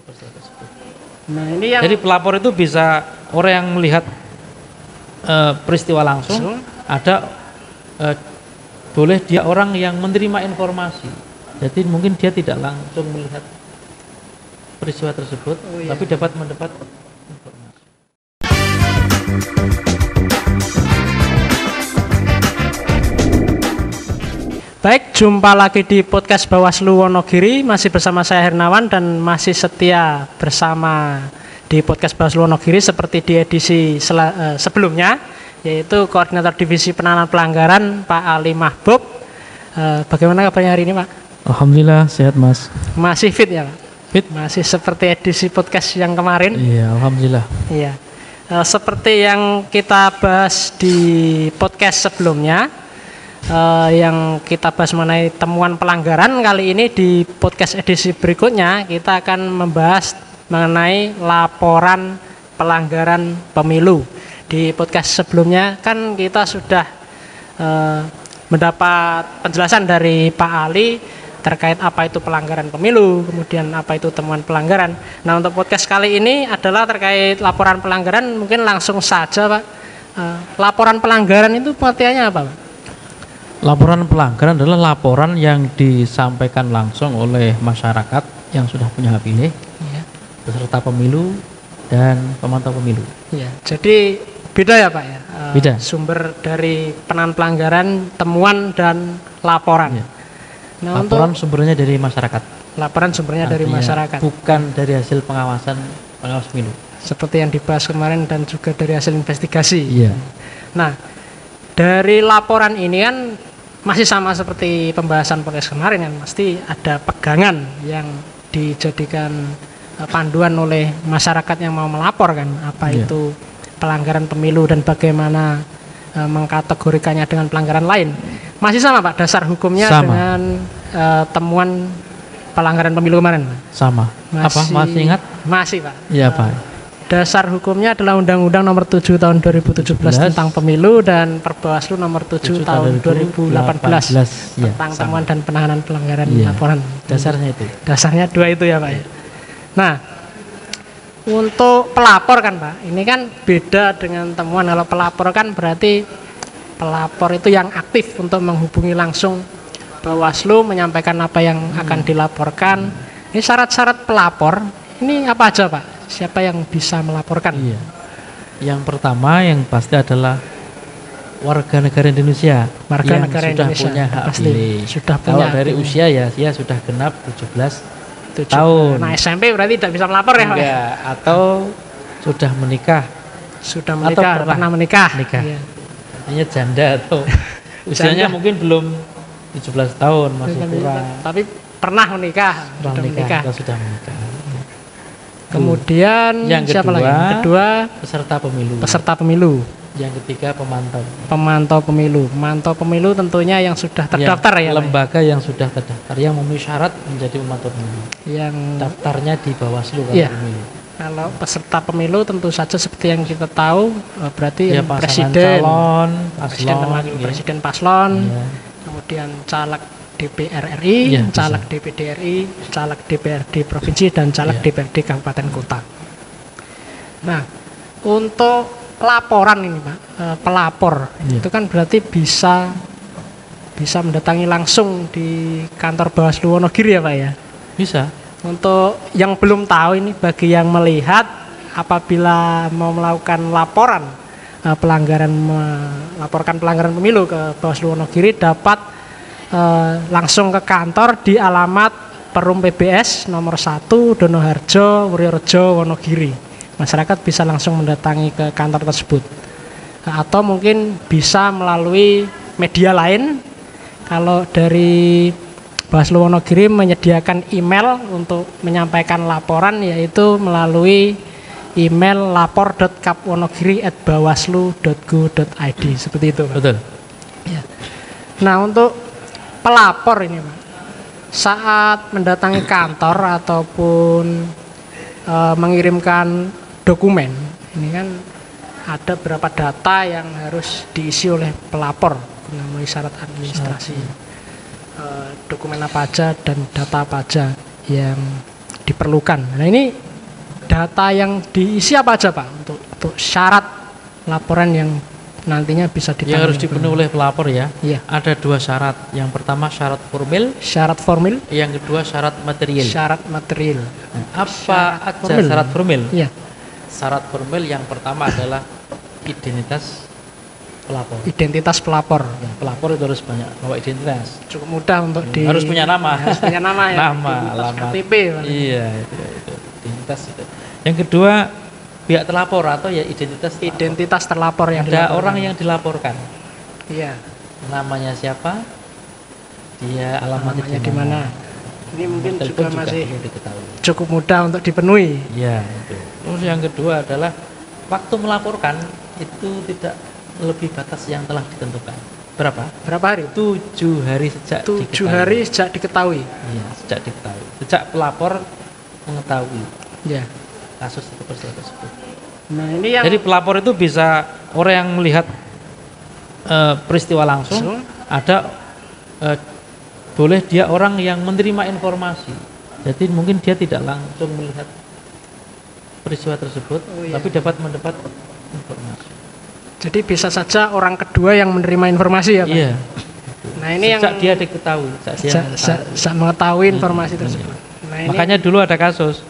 peristiwa tersebut. Nah, ini yang Jadi pelapor itu bisa orang yang melihat peristiwa langsung, ada boleh dia orang yang menerima informasi. Jadi mungkin dia tidak langsung melihat peristiwa tersebut, tapi dapat mendapat informasi. baik, jumpa lagi di podcast Bawaslu Wonogiri. Masih bersama saya Hernawan dan masih setia bersama di podcast Bawaslu Wonogiri seperti di edisi sebelumnya, yaitu Koordinator Divisi Penanganan Pelanggaran Pak Ali Mahbub. Bagaimana kabarnya hari ini, Pak? Alhamdulillah sehat, Mas. Masih fit ya, Pak? Fit. Masih seperti edisi podcast yang kemarin. Iya, alhamdulillah. Iya. Seperti yang kita bahas di podcast sebelumnya, yang kita bahas mengenai temuan pelanggaran, kali ini di podcast edisi berikutnya kita akan membahas mengenai laporan pelanggaran pemilu. Di podcast sebelumnya kan kita sudah mendapat penjelasan dari Pak Ali terkait apa itu pelanggaran pemilu, kemudian apa itu temuan pelanggaran. Nah, untuk podcast kali ini adalah terkait laporan pelanggaran. Mungkin langsung saja, Pak. Laporan pelanggaran itu pengertiannya apa, Pak? Laporan pelanggaran adalah laporan yang disampaikan langsung oleh masyarakat yang sudah punya hak pilih, peserta pemilu dan pemantau pemilu. Ya, jadi beda ya, Pak ya. Beda. Sumber dari penanganan pelanggaran, temuan dan laporan. Ya. Nah, Laporan untuk sumbernya dari masyarakat. laporan sumbernya dari Artinya masyarakat. bukan dari hasil pengawas pemilu. Seperti yang dibahas kemarin dan juga dari hasil investigasi. Iya. Nah, dari laporan ini kan masih sama seperti pembahasan podcast kemarin kan, pasti ada pegangan yang dijadikan panduan oleh masyarakat yang mau melapor kan, apa itu pelanggaran pemilu dan bagaimana mengkategorikannya dengan pelanggaran lain. Masih sama, Pak, dasar hukumnya sama dengan temuan pelanggaran pemilu kemarin, Pak? Sama. Apa? Masih ingat? Masih, Pak. Iya, Pak. Dasar hukumnya adalah Undang-Undang Nomor 7 Tahun 2017 tentang Pemilu dan Perbawaslu Nomor 7 Tahun 2018 tentang temuan dan penanganan pelanggaran laporan. Dasarnya itu. Dasarnya dua itu ya, Pak. Nah, untuk pelapor kan, Pak, ini kan beda dengan temuan. Kalau pelapor kan berarti pelapor itu yang aktif untuk menghubungi langsung Bawaslu, menyampaikan apa yang akan dilaporkan. Ini syarat-syarat pelapor, ini apa aja, Pak? Siapa yang bisa melaporkan? Iya. Yang pertama yang pasti adalah warga negara Indonesia Warga negara sudah Indonesia punya hak pasti pilih. sudah Kalau punya dari hak usia ya dia sudah genap 17 tahun. Nah, SMP berarti tidak bisa melapor ya, Pak? Enggak, atau sudah menikah. Sudah menikah, atau pernah menikah. Iya. Hanya janda atau usianya mungkin belum 17 tahun, masih kurang. Tapi pernah menikah, sudah menikah. Kemudian yang siapa kedua, lagi? Yang kedua peserta pemilu. Yang ketiga pemantau pemilu. Pemantau pemilu tentunya yang sudah terdaftar ya, lembaga yang sudah terdaftar yang memenuhi syarat menjadi pemantau pemilu. Yang daftarnya di Bawaslu pemilu. Kalau peserta pemilu tentu saja seperti yang kita tahu berarti presiden, calon, presiden dan wakil presiden paslon, kemudian caleg DPR RI, caleg DPD RI, caleg DPRD provinsi dan caleg DPRD kabupaten kota. Nah, untuk laporan ini, Pak, pelapor itu kan berarti bisa mendatangi langsung di kantor Bawaslu Wonogiri ya, Pak ya? Bisa. Untuk yang belum tahu ini, bagi yang melihat apabila mau melakukan laporan melaporkan pelanggaran pemilu ke Bawaslu Wonogiri dapat langsung ke kantor di alamat Perum PBS nomor 1 Donoharjo, Wuryorejo, Wonogiri. Masyarakat bisa langsung mendatangi ke kantor tersebut. Atau mungkin bisa melalui media lain. Kalau dari Bawaslu Wonogiri menyediakan email untuk menyampaikan laporan, yaitu melalui email lapor.kapwonogiri@bawaslu.go.id, seperti itu, Pak. Betul. Ya. Nah, untuk pelapor ini, Pak, saat mendatangi kantor ataupun mengirimkan dokumen, ini kan ada beberapa data yang harus diisi oleh pelapor memenuhi syarat administrasi. Dokumen apa aja dan data apa aja yang diperlukan. Nah ini data yang diisi apa aja Pak untuk syarat laporan yang nantinya bisa ditangani? Yang harus dipenuhi oleh pelapor ya. Iya. Ada 2 syarat. Yang pertama syarat formil, Syarat formil, yang kedua syarat material. syarat material. Apa aja syarat formil? Iya. Syarat formil yang pertama adalah identitas pelapor. Identitas pelapor. Ya, pelapor itu harus banyak bawa identitas. Cukup mudah untuk Harus punya nama. Harus punya nama ya. Nama, Identitas alamat. KTP. Pak. Iya, itu identitas itu. Yang kedua pihak terlapor atau ya identitas terlapor. Identitas terlapor yang Ada dilaporkan. orang yang dilaporkan. Iya. Namanya siapa? Dia Alamatnya di mana? Ini mungkin Telepon juga masih perlu diketahui. cukup mudah untuk dipenuhi. Ya, itu. Terus yang kedua adalah waktu melaporkan itu tidak lebih batas yang telah ditentukan. Berapa? Berapa hari? 7 hari sejak 7 diketahui. hari sejak diketahui. Iya, sejak diketahui. Sejak pelapor mengetahui Ya. kasus atau peristiwa tersebut. Nah, ini yang Jadi pelapor itu bisa orang yang melihat peristiwa langsung, ada boleh dia orang yang menerima informasi. Jadi mungkin dia tidak langsung melihat peristiwa tersebut, iya. tapi dapat mendapat informasi. jadi bisa saja orang kedua yang menerima informasi ya Pak. Iya. Nah, ini Sejak yang dia diketahui, sejak dia mengetahui. mengetahui informasi tersebut. Nah, ini Makanya dulu ada kasus.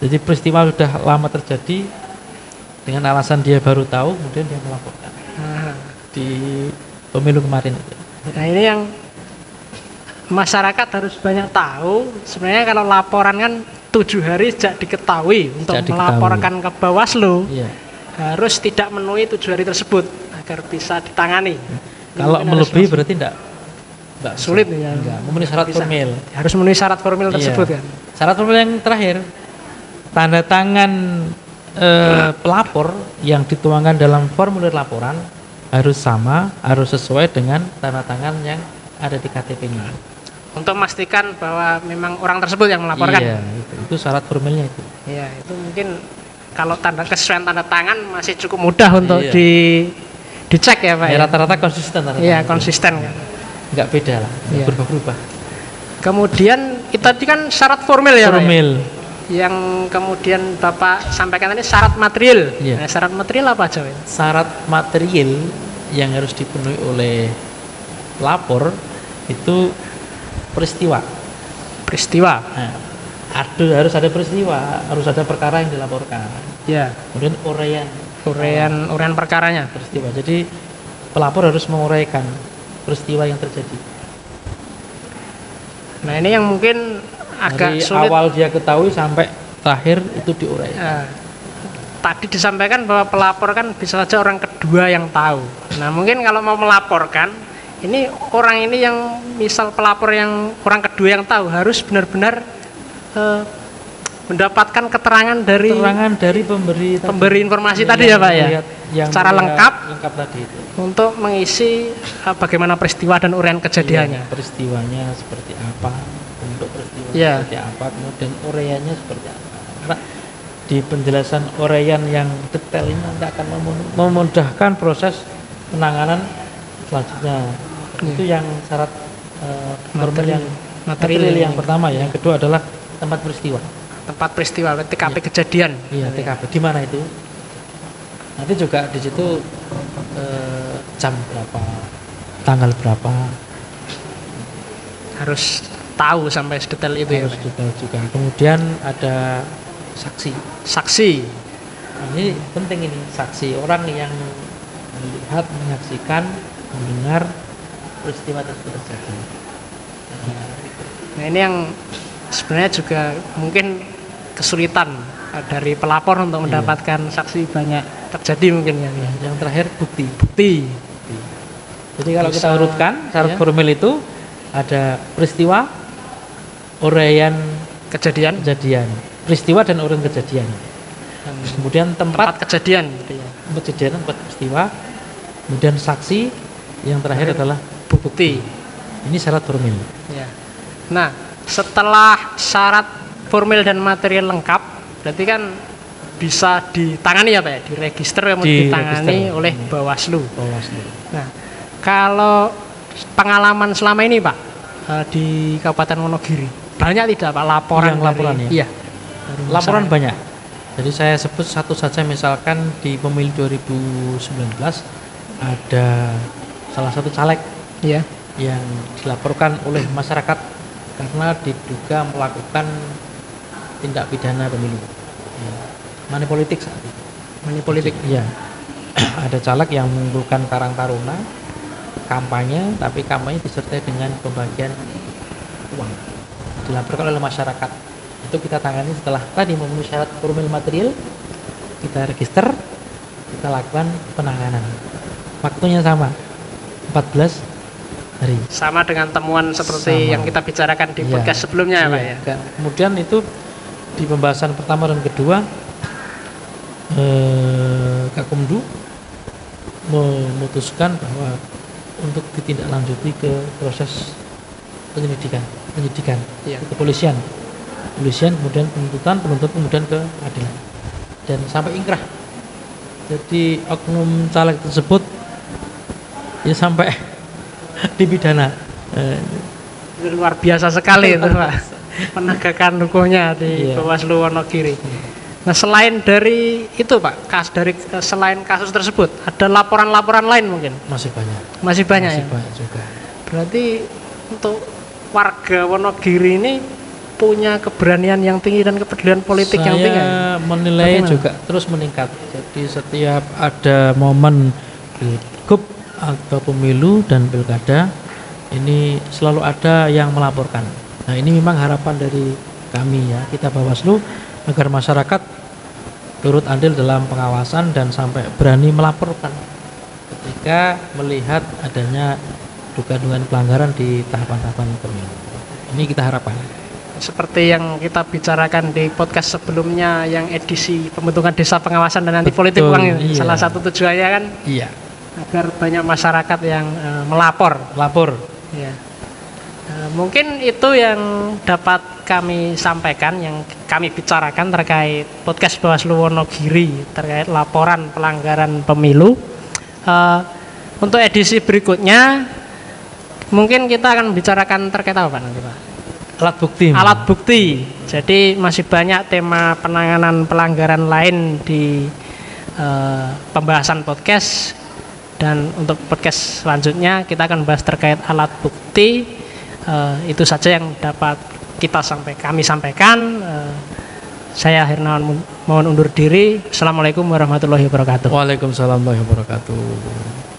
Jadi peristiwa sudah lama terjadi, dengan alasan dia baru tahu, kemudian dia melaporkan nah, di pemilu kemarin itu. nah, ini yang masyarakat harus banyak tahu. Sebenarnya kalau laporan kan 7 hari sejak diketahui untuk Sejak diketahui. melaporkan ke Bawaslu Iya. harus tidak memenuhi 7 hari tersebut agar bisa ditangani. Kalau Mungkin melebihi harus berarti enggak sulit ya. Enggak, memenuhi syarat Bisa. formil. Harus memenuhi syarat formil tersebut Iya. kan. Syarat formil yang terakhir, tanda tangan pelapor yang dituangkan dalam formulir laporan harus sama, harus sesuai dengan tanda tangan yang ada di KTP-nya. Untuk memastikan bahwa memang orang tersebut yang melaporkan. Iya, itu syarat formilnya itu. Iya, itu mungkin kalau kesesuaian tanda tangan masih cukup mudah untuk Iya. dicek ya Pak. Ya, Ya? rata-rata konsisten tanda Iya, tangan. konsisten kan. Enggak beda lah, enggak Iya. berubah-ubah. Kemudian itu tadi kan syarat formil ya Pak. Formil. Yang kemudian Bapak sampaikan tadi syarat material. Iya. Nah, syarat material apa aja Pak? Syarat material yang harus dipenuhi oleh pelapor itu peristiwa. Peristiwa. Nah, harus ada peristiwa, harus ada perkara yang dilaporkan. Ya. Kemudian Uraian perkaranya. peristiwa. Jadi pelapor harus menguraikan peristiwa yang terjadi. Nah, ini yang mungkin agak Dari sulit. awal dia ketahui sampai terakhir itu diuraikan. Tadi disampaikan bahwa pelapor kan bisa saja orang kedua yang tahu. Nah, mungkin kalau mau melaporkan, ini orang ini yang misal pelapor yang orang kedua yang tahu harus benar-benar mendapatkan keterangan dari pemberi informasi Yang tadi ya Pak ya, yang secara melihat lengkap tadi itu. untuk mengisi bagaimana peristiwa dan uraian kejadiannya. Iya, peristiwanya seperti apa, bentuk peristiwa Iya. seperti apa, kemudian uraiannya seperti apa. Karena di penjelasan uraian yang detail ini nanti akan memudahkan proses penanganan selanjutnya. Iya. Itu yang syarat formal yang material material yang pertama ya. Yang kedua adalah tempat peristiwa. tempat peristiwa TKP kejadian. Iya, TKP. Di mana itu? Nanti juga di situ jam berapa, tanggal berapa, Harus tahu sampai sedetail itu ya harus Pak. detail juga. Kemudian ada saksi. Saksi. Nah, ini penting ini, saksi, orang yang melihat, menyaksikan, mendengar peristiwa tersebut terjadi. Nah, ini yang sebenarnya juga mungkin kesulitan dari pelapor untuk mendapatkan saksi banyak terjadi mungkin ya. Yang terakhir bukti. Bukti. Jadi kalau Bisa, kita urutkan syarat ya. formil itu ada peristiwa, uraian Kejadian, peristiwa dan uraian kejadian. Kemudian tempat tempat kejadian gitu ya. kejadian, tempat peristiwa, kemudian saksi, yang terakhir adalah Bukti. ini syarat formil. Ya. Nah, setelah syarat formil dan material lengkap, berarti kan bisa ditangani ya Pak ya, diregister kemudian ditangani Diregister. oleh Bawaslu. Bawaslu. Nah, kalau pengalaman selama ini Pak di Kabupaten Wonogiri, banyak tidak Pak laporan? Yang laporan dari, ya? Iya. Laporan banyak. Jadi saya sebut satu saja, misalkan di pemilu 2019 ada salah satu caleg Iya. yang dilaporkan oleh masyarakat karena diduga melakukan tindak pidana pemilu. Ya. Money politik saat itu. Money politik. Iya. Ada caleg yang mengumpulkan Karang Taruna kampanye, tapi kampanye disertai dengan pembagian uang. Dilaporkan oleh masyarakat. Itu kita tangani setelah tadi memenuhi syarat formil material, kita register, kita lakukan penanganan. Waktunya sama, 14 hari. Sama dengan temuan seperti Sama. yang kita bicarakan di Iya. podcast sebelumnya ya Pak Iya. ya. Kemudian itu di pembahasan pertama dan kedua, Gakumdu memutuskan bahwa untuk ditindaklanjuti ke proses penyidikan, Iya. ke kepolisian, kemudian penuntut kemudian ke pengadilan, dan sampai ingkrah. Jadi oknum caleg tersebut ya sampai dipidana. Luar biasa sekali itu Pak. Penegakan hukumnya di Iya. Bawaslu Wonogiri. Nah selain dari itu Pak, selain kasus tersebut, ada laporan-laporan lain mungkin? Masih banyak. Masih banyak Masih ya? banyak juga. Berarti untuk warga Wonogiri ini punya keberanian yang tinggi dan kepedulian politik yang tinggi. Saya menilai Bagaimana? juga terus meningkat. Jadi setiap ada momen pilgub atau pemilu dan pilkada, ini selalu ada yang melaporkan. Nah ini memang harapan dari kami ya, kita Bawaslu, agar masyarakat turut andil dalam pengawasan dan sampai berani melaporkan ketika melihat adanya dugaan pelanggaran di tahapan-tahapan pemilu. Ini kita harapkan. Seperti yang kita bicarakan di podcast sebelumnya yang edisi pembentukan desa pengawasan dan anti politik Betul, uang iya. salah satu tujuannya kan Iya, agar banyak masyarakat yang melapor. lapor. Ya. Mungkin itu yang dapat kami sampaikan, yang kami bicarakan terkait podcast Bawaslu Wonogiri terkait laporan pelanggaran pemilu. Untuk edisi berikutnya mungkin kita akan bicarakan terkait apa Pak nanti Pak? Alat bukti. Alat bukti. Jadi masih banyak tema penanganan pelanggaran lain di pembahasan podcast, dan untuk podcast selanjutnya kita akan bahas terkait alat bukti. Itu saja yang dapat kami sampaikan. Saya Hernawan mohon undur diri. Assalamualaikum warahmatullahi wabarakatuh. Waalaikumsalam warahmatullahi wabarakatuh.